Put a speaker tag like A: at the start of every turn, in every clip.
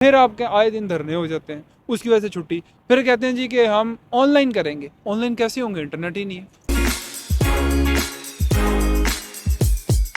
A: फिर आपके आए दिन धरने हो जाते हैं, उसकी वजह से छुट्टी। फिर कहते हैं जी कि हम ऑनलाइन करेंगे। ऑनलाइन कैसे होंगे, इंटरनेट ही नहीं है।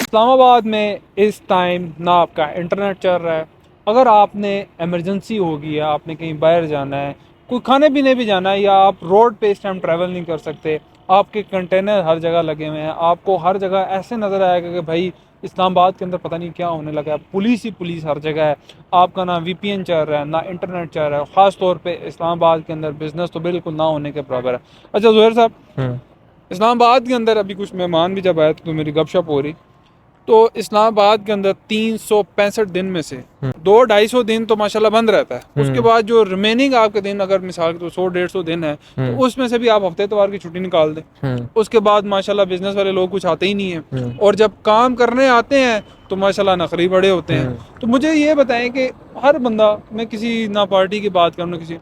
A: इस्लामाबाद में इस टाइम ना आपका इंटरनेट चल रहा है। अगर आपने इमरजेंसी होगी या आपने कहीं बाहर जाना है, कोई खाने पीने भी जाना है, या आप रोड पे इस टाइम ट्रैवल नहीं कर सकते, आपके कंटेनर हर जगह लगे हुए हैं, आपको हर जगह ऐसे नज़र आएगा कि भाई इस्लामाबाद के अंदर पता नहीं क्या होने लगा है, पुलिस ही पुलिस हर जगह है। आपका ना वीपीएन चल रहा है, ना इंटरनेट चल रहा है। ख़ास तौर पे इस्लामाबाद के अंदर बिजनेस तो बिल्कुल ना होने के बराबर है। अच्छा ज़ुहैर साहब,
B: हम्म।
A: इस्लामाबाद के अंदर अभी कुछ मेहमान भी जब आए थे तो मेरी गपशप हो रही, तो इस्लामाबाद के अंदर 365 दिन में से
B: हम्म।
A: 200-250 दिन तो माशाल्लाह बंद रहता है। उसके
B: हम्म।
A: बाद जो रिमेनिंग आपके दिन, अगर मिसाल के तो 100-150 दिन है, तो
B: हम्म।
A: उसमें से भी आप हफ्ते इतवार की छुट्टी निकाल दें।
B: हम्म।
A: उसके बाद माशाल्लाह बिजनेस वाले लोग कुछ आते ही नहीं हैं,
B: हम्म।
A: और जब काम करने आते हैं तो माशाल्लाह नखरी बड़े होते हैं।
B: हम्म।
A: तो मुझे ये बताएं कि हर बंदा, मैं किसी ना पार्टी की बात करूँ ना किसी,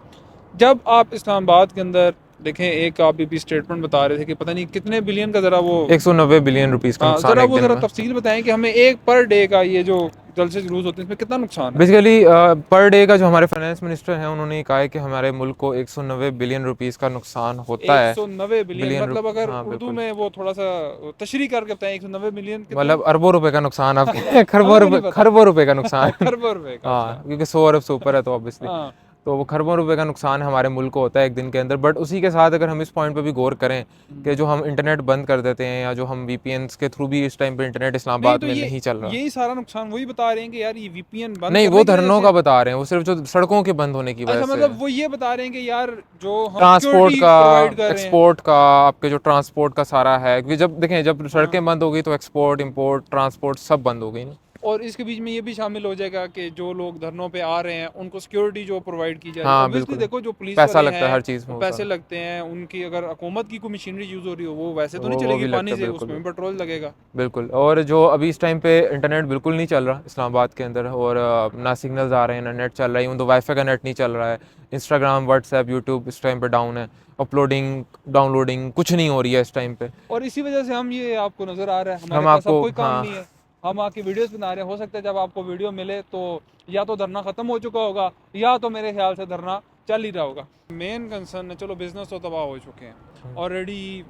A: जब आप इस्लामाबाद के अंदर देखें, एक आप भी स्टेटमेंट बता रहे थे कि पता नहीं कितने बिलियन का, ज़रा वो
B: 190 बिलियन रुपीस का
A: हाँ
B: नुकसान
A: ज़रा
B: एक
A: वो
B: दिन
A: ज़रा
B: में।
A: तफसील बताएं कि हमें एक पर डे का ये जो जलसे जुलूस होते हैं इसमें कितना नुकसान है।
B: बेसिकली पर डे का जो हमारे फाइनेंस मिनिस्टर हैं उन्होंने ये कहा है कि हमारे मुल्क को 190 बिलियन रुपीस का नुकसान होता है।
A: 190 बिलियन मतलब, अगर
B: हाँ
A: उर्दू
B: बिल्कुल,
A: में वो थोड़ा सा तशरीह करके बताएं, 190 मिलियन कितना।
B: मतलब अरबों रुपए का नुकसान आपके
A: हमें भी नहीं पता।
B: खरबों रुपए का नुकसान।
A: खरबों रुपए का,
B: हाँ,
A: अच्छा।
B: क्योंकि 100 अरब से ऊपर है तो ऑब्वियसली
A: हाँ।
B: तो वो खरबों रुपए का नुकसान हमारे मुल्क को होता है एक दिन के अंदर। बट उसी के साथ अगर हम इस पॉइंट पे भी गौर करें कि जो हम इंटरनेट बंद कर देते हैं या जो हम वीपीएन्स के थ्रू भी इस टाइम पे इंटरनेट
A: नहीं
B: इस्लामाबाद
A: तो
B: में
A: ये
B: नहीं चल रहा।
A: यही सारा नुकसान वही बता रहे हैं कि यार ये वीपीएन बंद
B: नहीं, वो
A: करने की वजह
B: धरनों
A: से।
B: का बता रहे हैं, वो सिर्फ जो सड़कों के बंद होने की वजह
A: अच्छा
B: से
A: मतलब
B: है।
A: वो ये बता रहे हैं कि यार जो हम
B: ट्रांसपोर्ट
A: सिक्योरिटी
B: का,
A: प्रोवाइड कर रहे हैं।
B: एक्सपोर्ट का, आपके जो ट्रांसपोर्ट का सारा है, क्योंकि जब देखें जब
A: हाँ।
B: सड़कें बंद हो गई तो एक्सपोर्ट इंपोर्ट ट्रांसपोर्ट सब बंद हो गई ना।
A: और इसके बीच में ये भी शामिल हो जाएगा कि जो लोग धरनों पे आ रहे हैं उनको सिक्योरिटी जो प्रोवाइड की जा रही है,
B: हाँ
A: ऑब्वियसली
B: बिल्कुल,
A: देखो जो पुलिस
B: पैसा
A: वाले
B: लगता है
A: हैं
B: हर चीज़ में
A: वो
B: वो
A: पैसे
B: सारा।
A: लगते हैं उनकी, अगर हुकूमत की कोई मशीनरी यूज़ हो रही हो वो वैसे तो नहीं
B: वो
A: चलेगी
B: भी
A: पानी
B: लगता है,
A: से,
B: बिल्कुल
A: उसमें भी
B: बिल्कुल
A: पेट्रोल लगेगा।
B: बिल्कुल। और जो अभी इस टाइम पे इंटरनेट बिल्कुल नहीं चल रहा इस्लामाबाद के अंदर, और ना सिग्नल्स आ रहे हैं ना नेट चल रहा है, तो वाईफाई का नेट नहीं चल रहा है। इंस्टाग्राम, व्हाट्सएप, यूट्यूब इस टाइम पे डाउन है। अपलोडिंग डाउनलोडिंग कुछ नहीं हो रही है इस टाइम पे।
A: और इसी वजह से हम, ये आपको नज़र आ रहा है हमारे
B: हम
A: पास अब
B: आपको,
A: कोई काम
B: हाँ,
A: नहीं है। हम आके वीडियोस बना रहे हैं, हो सकता है जब आपको वीडियो मिले तो या तो धरना ख़त्म हो चुका होगा, या तो मेरे ख्याल से धरना चल ही रहा होगा। मेन कंसर्न है, चलो बिजनेस तो तबाह हो चुके हैं ऑलरेडी।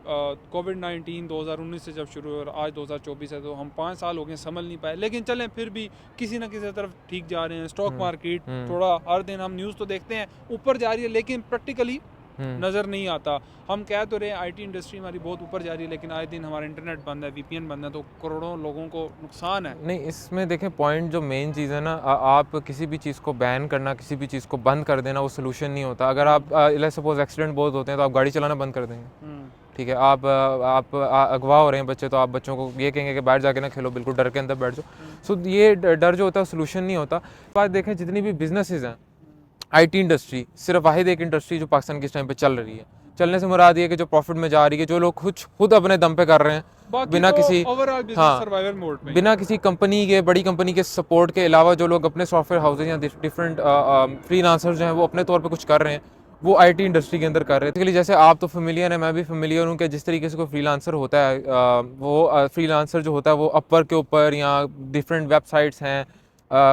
A: कोविड-19 2019 से जब शुरू हुआ और आज 2024 है, तो हम 5 साल हो गए संभल नहीं पाए। लेकिन चलें फिर भी किसी ना किसी तरफ ठीक जा रहे हैं। स्टॉक मार्केट
B: हम्म।
A: थोड़ा, हर दिन हम न्यूज़ तो देखते हैं ऊपर जा रही है, लेकिन प्रैक्टिकली
B: हम्म।
A: नज़र नहीं आता। हम कह तो रहे हैं आईटी इंडस्ट्री हमारी बहुत ऊपर जा रही है, लेकिन आए दिन हमारा इंटरनेट बंद है, वीपीएन बंद है, तो करोड़ों लोगों को नुकसान है।
B: नहीं, इसमें देखें पॉइंट जो मेन चीज़ है ना, आप किसी भी चीज़ को बैन करना, किसी भी चीज़ को बंद कर देना वो सोल्यूशन नहीं होता। अगर आप लेट्स सपोज एक्सीडेंट बहुत होते हैं तो आप गाड़ी चलाना बंद कर देंगे,
A: हम्म।
B: ठीक है। अगवा हो रहे हैं बच्चे तो आप बच्चों को ये कहेंगे कि बाहर जाके ना खेलो, बिल्कुल डर के अंदर बैठ जाओ। सो ये डर जो होता है सोल्यूशन नहीं होता। बात देखें जितनी भी बिजनेसेस हैं, आईटी इंडस्ट्री सिर्फ वाहिद एक इंडस्ट्री जो पाकिस्तान के इस टाइम पे चल रही है। चलने से मुराद ये कि जो प्रॉफिट में जा रही है, जो लोग खुद अपने दम पे कर रहे हैं,
A: बाकी
B: बिना
A: तो
B: किसी,
A: ओवरऑल बिजनेस
B: हाँ,
A: सर्वाइवल मोड में ही है।
B: बिना किसी कंपनी के, बड़ी कंपनी के सपोर्ट के अलावा जो लोग अपने सॉफ्टवेयर हाउसेज या डिफरेंट फ्रीलांसर्स जो हैं वो अपने तौर पे कुछ कर रहे हैं, वो आईटी इंडस्ट्री के अंदर कर रहे हैं। बेसिकली जैसे आप तो फेमिलियर हैं, मैं भी फेमिलियर हूँ कि जिस तरीके से कोई फ्रीलांसर होता है, वो फ्रीलांसर जो होता है वो अपवर के ऊपर या डिफरेंट वेबसाइट्स हैं,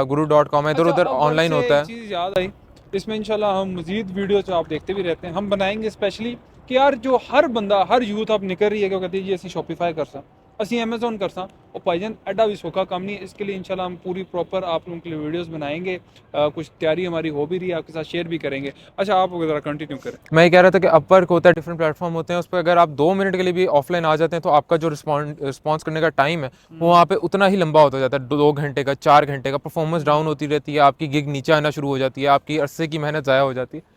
B: guru.com है, इधर
A: अच्छा,
B: उधर
A: अब वर्क
B: ऑनलाइन
A: से
B: होता
A: एक
B: है।
A: चीज़ याद आई, इसमें इंशाल्लाह हम मज़ीद वीडियो जो आप देखते भी रहते हैं हम बनाएंगे, स्पेशली कि यार जो हर बंदा, हर यूथ अब निकल रही है कि कहती है जी असी शॉपिफाई कर सा, असी अमेजोन कर सा, और भाईजान एडा भी सौखा काम नहीं है। इसके लिए इंशाल्लाह हम पूरी प्रॉपर आप लोगों के लिए वीडियोस बनाएंगे। कुछ तैयारी हमारी हो भी रही है, आपके साथ शेयर भी करेंगे। अच्छा, आप ज़रा कंटिन्यू करें।
B: मैं ये कह रहा था कि अपवर्क होता है, डिफरेंट प्लेटफॉर्म होते हैं, उस पर अगर आप 2 मिनट के लिए भी ऑफलाइन आ जाते हैं तो आपका जो रिस्पॉन्स करने का टाइम है वो वहाँ पे उतना ही लंबा होता जाता है, 2 घंटे का, 4 घंटे का। परफॉर्मेंस डाउन होती रहती है, आपकी गिग नीचे आना शुरू हो जाती है, आपकी अरसे की मेहनत ज़ाया हो जाती है।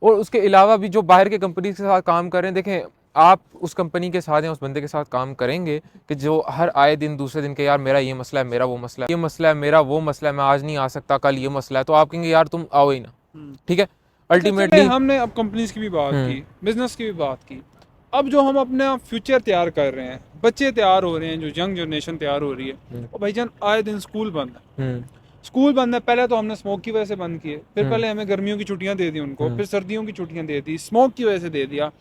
B: और उसके अलावा भी जो बाहर के कंपनी के साथ काम कर रहे हैं, देखें आप उस कंपनी के साथ या उस बंदे के साथ काम करेंगे कि जो हर आए दिन दूसरे दिन के, यार मेरा ये मसला है, मेरा वो मसला है, ये मसला है, मेरा वो मसला है, मैं आज नहीं आ सकता, कल ये मसला है, तो आप कहेंगे यार तुम आओ ही ना, ठीक है।
A: अच्छा चले,
B: अल्टीमेटली,
A: हमने अब कंपनीज की भी बात की, बिजनेस की भी बात की। अब जो हम अपना फ्यूचर तैयार कर रहे हैं, बच्चे तैयार हो रहे हैं, जो यंग जनरेशन तैयार हो रही है, और भाईजान आए दिन स्कूल बंद है। स्कूल बंद है, पहले तो हमने स्मोक की वजह से बंद किए, फिर पहले हमें गर्मियों की छुट्टियां दे दी उनको, फिर सर्दियों की छुट्टियां दे दी, स्मोक की वजह से दे दिया,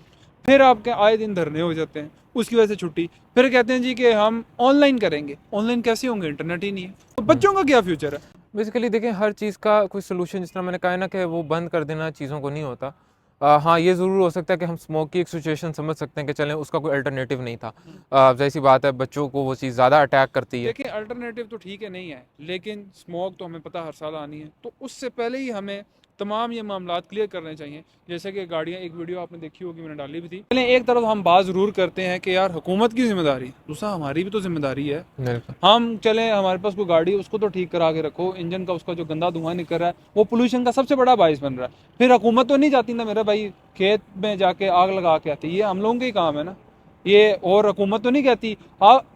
A: फिर आपके आए दिन धरने हो जाते हैं, उसकी वजह से छुट्टी। फिर कहते हैं जी कि हम ऑनलाइन करेंगे। ऑनलाइन कैसे होंगे, इंटरनेट ही नहीं है, तो बच्चों का क्या फ्यूचर है।
B: बेसिकली देखें, हर चीज़ का कोई सोल्यूशन, जिस तरह मैंने कहा है ना कि वो बंद कर देना चीज़ों को नहीं होता। हाँ, ये ज़रूर हो सकता है कि हम स्मोक की एक सिचुएशन समझ सकते हैं कि चलें उसका कोई अल्टरनेटिव नहीं था। ज़ाहिर सी बात है, बच्चों को वो चीज़ ज़्यादा अटैक करती है।
A: देखिए अल्टरनेटिव तो ठीक है नहीं है, लेकिन स्मोक तो हमें पता हर साल आनी है, तो उससे पहले ही हमें तमाम ये मामलात क्लियर करने चाहिए। जैसे कि गाड़ियाँ, एक वीडियो आपने देखी होगी, मैंने डाली भी थी। पहले एक तरफ हम बात ज़रूर करते हैं कि यार हुकूमत की जिम्मेदारी है, दूसरा हमारी भी तो जिम्मेदारी है।
B: बिल्कुल।
A: हम चलें, हमारे पास कोई गाड़ी, उसको तो ठीक करा के रखो, इंजन का उसका जो गंदा धुआं निकल रहा है वो पोल्यूशन का सबसे बड़ा बाइस बन रहा है। फिर हुकूमत तो नहीं जाती ना मेरा भाई खेत में जाके आग लगा के आती, ये हम लोगों का ही काम है ना ये, और हुकूमत तो नहीं कहती।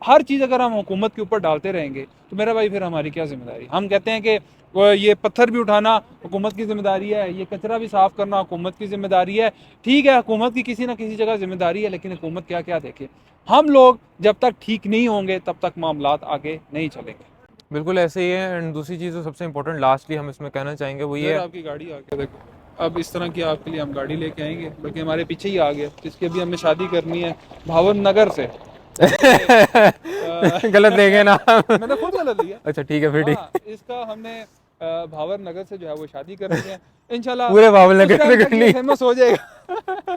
A: हर चीज़ अगर हम हुकूमत के ऊपर डालते रहेंगे तो मेरा भाई फिर हमारी क्या जिम्मेदारी। हम कहते हैं कि ये पत्थर भी उठाना हुकूमत की जिम्मेदारी है, ये कचरा भी साफ करना हुकूमत की जिम्मेदारी है। ठीक है, हुकूमत की किसी ना किसी जगह जिम्मेदारी है, लेकिन हुकूमत क्या क्या देखे। हम लोग जब तक ठीक नहीं होंगे तब तक मामलात आगे नहीं चलेंगे।
B: बिल्कुल ऐसे ही है। एंड दूसरी चीज़ जो सबसे इंपॉर्टेंट लास्टली हम इसमें कहना चाहेंगे वो ये
A: इधर
B: है।
A: आपकी गाड़ी आ गया देखो, अब इस तरह की आपके लिए हम गाड़ी लेके आएंगे, बल्कि हमारे पीछे ही आ गया, जिसकी अभी हमें शादी करनी है भावन नगर से।
B: गलत ले गए ना।
A: मैंने खुद गलत लिया।
B: अच्छा ठीक है, फिर
A: हाँ,
B: ठीक।
A: इसका हमने भावर नगर से जो है वो शादी करनी है इंशाल्लाह।
B: पूरे बाबुल
A: उस
B: नगर
A: टाइम
B: से
A: तक ये
B: करनी।
A: फेमस हो जाएगा।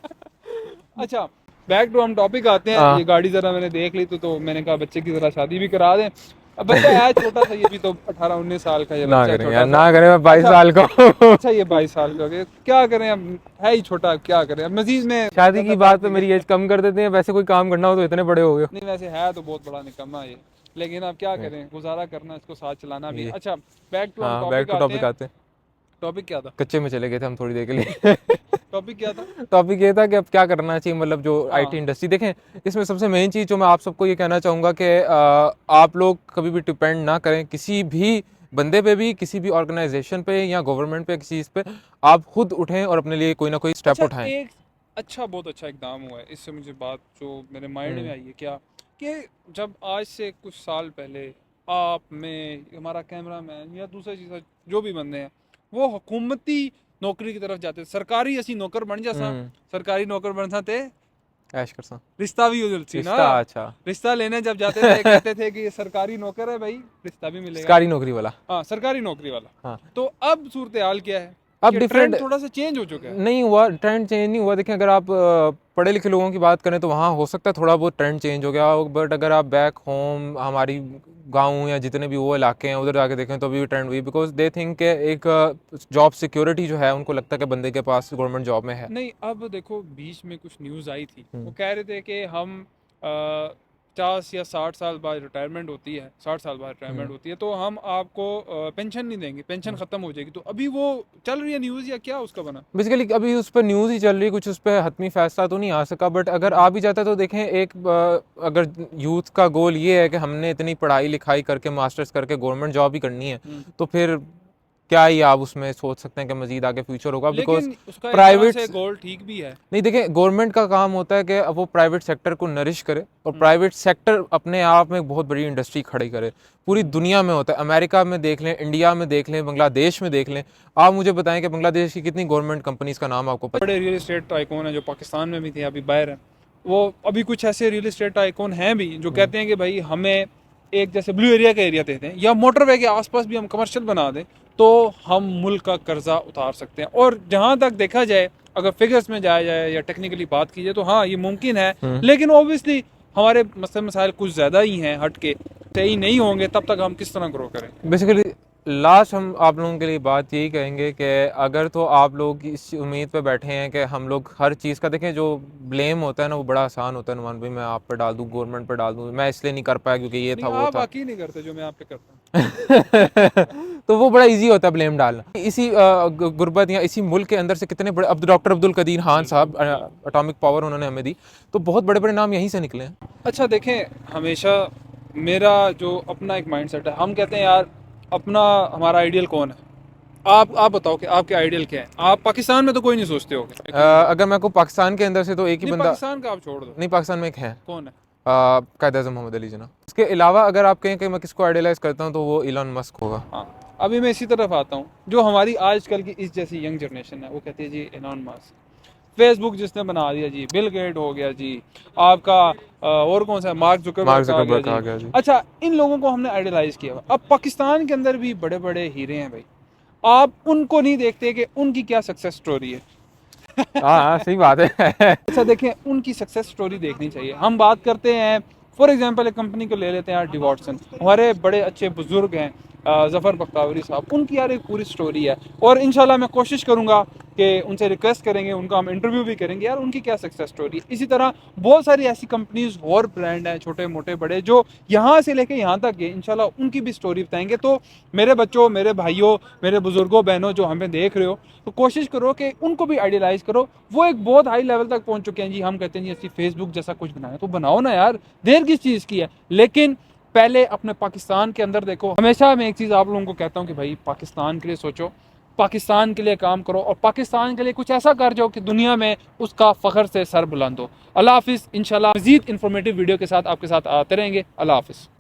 A: अच्छा, बैक टू हम टॉपिक आते हैं।
B: हाँ,
A: ये गाड़ी जरा मैंने देख ली तो मैंने कहा बच्चे की जरा शादी भी करा दें। अब बच्चा है छोटा सा, ये भी तो 18-19 साल का ये
B: ना
A: बच्चा है,
B: करें
A: छोटा
B: यार,
A: सा।
B: ना करें, मैं 22
A: अच्छा,
B: साल का हूँ।
A: अच्छा ये 22 साल का हो गया, क्या करें अब, है ही छोटा, क्या करें अब मजीद में
B: शादी की बात पे
A: नहीं।
B: मेरी एज कम कर देते हैं, वैसे कोई काम करना हो तो इतने बड़े हो गए हो।
A: वैसे है तो बहुत बड़ा निकम्मा ये, लेकिन अब क्या करें, गुजारा करना, इसको साथ चलाना भी है।
B: ये
A: अच्छा, बैक टू हम
B: हाँ, बैक
A: टॉपिक
B: टू
A: आते
B: टॉपिक
A: हैं।
B: आते हैं।
A: टॉपिक क्या था?
B: कच्चे में चले गए थे हम थोड़ी देर के लिए।
A: टॉपिक क्या था?
B: टॉपिक ये था कि अब क्या करना चाहिए, मतलब जो आईटी
A: हाँ,
B: इंडस्ट्री देखें, इसमें सबसे मेन चीज़ जो मैं आप सबको ये कहना चाहूँगा कि आप लोग कभी भी डिपेंड ना करें किसी भी बंदे पे भी, किसी भी ऑर्गेनाइजेशन पे या गवर्नमेंट पे, किसी चीज़ पे। आप खुद उठें और अपने लिए कोई ना कोई स्टेप
A: अच्छा
B: उठाएं।
A: एक अच्छा, बहुत अच्छा इकदाम हुआ है, इससे मुझे बात जो मेरे माइंड में आई है क्या, कि जब आज से कुछ साल पहले आप, मैं, हमारा कैमरा मैन या दूसरा चीज़ जो भी बंदे हैं वो हुकूमती नौकरी की तरफ जाते, सरकारी असी नौकर बन जासा,
B: हम्म।
A: सरकारी नौकर बन सा ते
B: ऐश कर सा
A: रिश्ता भी हो सी ना।
B: रिश्ता, अच्छा।
A: रिश्ता लेने जब जाते थे कहते थे कि ये सरकारी नौकर है भाई, रिश्ता भी मिलेगा।
B: सरकारी नौकरी वाला।
A: हाँ, सरकारी नौकरी वाला।
B: हाँ,
A: तो अब सूरत हाल क्या है
B: अब
A: कि
B: डिफरेंट
A: ट्रेंड थोड़ा सा चेंज हो चुका है।
B: नहीं हुआ, ट्रेंड चेंज नहीं हुआ। देखें, अगर आप पढ़े लिखे लोगों की बात करें तो वहाँ हो सकता है थोड़ा बहुत ट्रेंड चेंज हो गया, बट अगर आप बैक होम हमारी गांव या जितने भी वो इलाके हैं उधर जाके देखें तो अभी भी ट्रेंड हुई, बिकॉज दे थिंक के एक जॉब सिक्योरिटी जो है उनको लगता है कि बंदे के पास गवर्नमेंट जॉब में है।
A: नहीं, अब देखो बीच में कुछ न्यूज़ आई थी, वो
B: हम्म।
A: कह रहे थे कि हम 50 या 60 साल बाद रिटायरमेंट होती है, 60 साल बाद रिटायरमेंट
B: हम्म।
A: होती है तो हम आपको पेंशन नहीं देंगे, पेंशन
B: हम्म।
A: ख़त्म हो जाएगी। तो अभी वो चल रही है न्यूज़ या क्या उसका बना?
B: बेसिकली अभी उस पर न्यूज़ ही चल रही, कुछ उस पर हतमी फैसला तो नहीं आ सका, बट अगर आ भी जाता है तो देखें, एक अगर यूथ का गोल ये है कि हमने इतनी पढ़ाई लिखाई करके मास्टर्स करके गवर्नमेंट जॉब ही करनी है, तो फिर क्या ही आप उसमें सोच सकते हैं कि मजीद आगे फ्यूचर होगा, बिकॉज
A: लेकिन उसका एक तरह
B: प्राइवेट
A: से गोल ठीक भी है।
B: नहीं। देखें, गवर्नमेंट का काम होता है कि वो प्राइवेट सेक्टर को नरिश करे, और प्राइवेट सेक्टर अपने आप में एक बहुत बड़ी इंडस्ट्री खड़ी करे। पूरी दुनिया में होता है, अमेरिका में देख लें, इंडिया में देख लें, बांग्लादेश में देख लें। आप मुझे बताएं कि बांग्लादेश की कितनी गवर्नमेंट कंपनीज का नाम आपको पता
A: बड़े रियल इस्टेट टाइकून हैं जो पाकिस्तान में भी थे, अभी बाहर हैं। वो अभी कुछ ऐसे रियल इस्टेट टाइकून हैं भी जो कहते हैं कि भाई हमें एक जैसे ब्लू एरिया का एरिया देते हैं या मोटरवे के आसपास भी हम कमर्शियल बना दें तो हम मुल्क का कर्जा उतार सकते हैं। और जहाँ तक देखा जाए, अगर फिगर्स में जाया जाए या टेक्निकली बात की जाए तो हाँ ये मुमकिन है, लेकिन ओबियसली हमारे मसले मसाइल कुछ ज़्यादा ही हैं हट के, सही नहीं होंगे तब तक हम किस तरह ग्रो करें।
B: बेसिकली लास्ट हम आप लोगों के लिए बात यही कहेंगे कि अगर तो आप लोग इस उम्मीद पे बैठे हैं कि हम लोग हर चीज़ का, देखें, जो ब्लेम होता है ना वो बड़ा आसान होता है नुमान भाई, मैं आप पर डाल दूँ, गवर्नमेंट पर डाल दूँ, मैं इसलिए नहीं कर पाया क्योंकि ये
A: नहीं,
B: था वो
A: आप
B: था।
A: बाकी नहीं करते जो मैं आप पे करता हूँ।
B: तो वो बड़ा इजी होता है ब्लेम डालना। इसी गुर्बत या इसी मुल्क के अंदर से कितने बड़े, अब डॉक्टर अब्दुल कदीर खान साहब, एटॉमिक पावर उन्होंने हमें दी, तो बहुत बड़े बड़े नाम यहीं से निकले हैं।
A: अच्छा देखें, हमेशा मेरा जो अपना एक माइंडसेट है, हम कहते हैं यार अपना हमारा आइडियल कौन है। आप बताओ कि आपके आइडियल क्या है। आप पाकिस्तान में तो कोई नहीं सोचते होगे।
B: अगर मैं को पाकिस्तान के अंदर से तो एक ही
A: नहीं,
B: बंदा,
A: पाकिस्तान का आप छोड़ दो,
B: नहीं पाकिस्तान में एक है,
A: कौन है?
B: कायद-ए-आज़म मोहम्मद अली जिन्ना। उसके अलावा अगर आप कहें कि मैं किसको आइडियलाइज करता हूँ तो वो इलॉन मस्क होगा।
A: हाँ, अभी मैं इसी तरफ आता हूँ, जो हमारी आजकल की इस जैसी यंग जनरेशन है वो कहती है जी एलॉन मस्क। फेसबुक जिसने बना दिया जी, बिल गेट हो गया जी, आपका और कौन सा, मार्क जुकरबर्ग आ गया
B: आ
A: जी।
B: गया जी।
A: अच्छा, इन लोगों को हमने आइडलाइज किया हुआ। अब पाकिस्तान के अंदर भी बड़े बड़े हीरे हैं भाई, आप उनको नहीं देखते कि उनकी क्या सक्सेस स्टोरी है।
B: हाँ हाँ, सही बात है।
A: अच्छा देखें, उनकी सक्सेस स्टोरी देखनी चाहिए। हम बात करते हैं फॉर एग्जांपल एक कंपनी को ले लेते हैं यार, डिवॉटसन, हमारे बड़े अच्छे बुजुर्ग हैं ज़फ़र बख्तावरी साहब, उनकी यार एक पूरी स्टोरी है। और इंशाल्लाह मैं कोशिश करूंगा कि उनसे रिक्वेस्ट करेंगे, उनका हम इंटरव्यू भी करेंगे यार, उनकी क्या सक्सेस स्टोरी है। इसी तरह बहुत सारी ऐसी कंपनीज और ब्रांड हैं, छोटे मोटे बड़े, जो यहाँ से लेके यहाँ तक गए, इंशाल्लाह उनकी भी स्टोरी बताएंगे। तो मेरे बच्चों, मेरे भाइयों, मेरे बुजुर्गों, बहनों जो हमें देख रहे हो, तो कोशिश करो कि उनको भी आइडियलाइज करो। वो एक बहुत हाई लेवल तक पहुंच चुके हैं जी, हम कहते हैं जी ऐसी फेसबुक जैसा कुछ बनाया, तो बनाओ ना यार, देर किस चीज़ की है। लेकिन पहले अपने पाकिस्तान के अंदर देखो। हमेशा मैं एक चीज़ आप लोगों को कहता हूँ कि भाई पाकिस्तान के लिए सोचो, पाकिस्तान के लिए काम करो, और पाकिस्तान के लिए कुछ ऐसा कर जाओ कि दुनिया में उसका फ़ख्र से सर बुलंद हो। अल्लाह हाफिज़। इंशाल्लाह मज़ीद इंफॉर्मेटिव वीडियो के साथ आपके साथ आते रहेंगे। अल्लाह हाफिज़।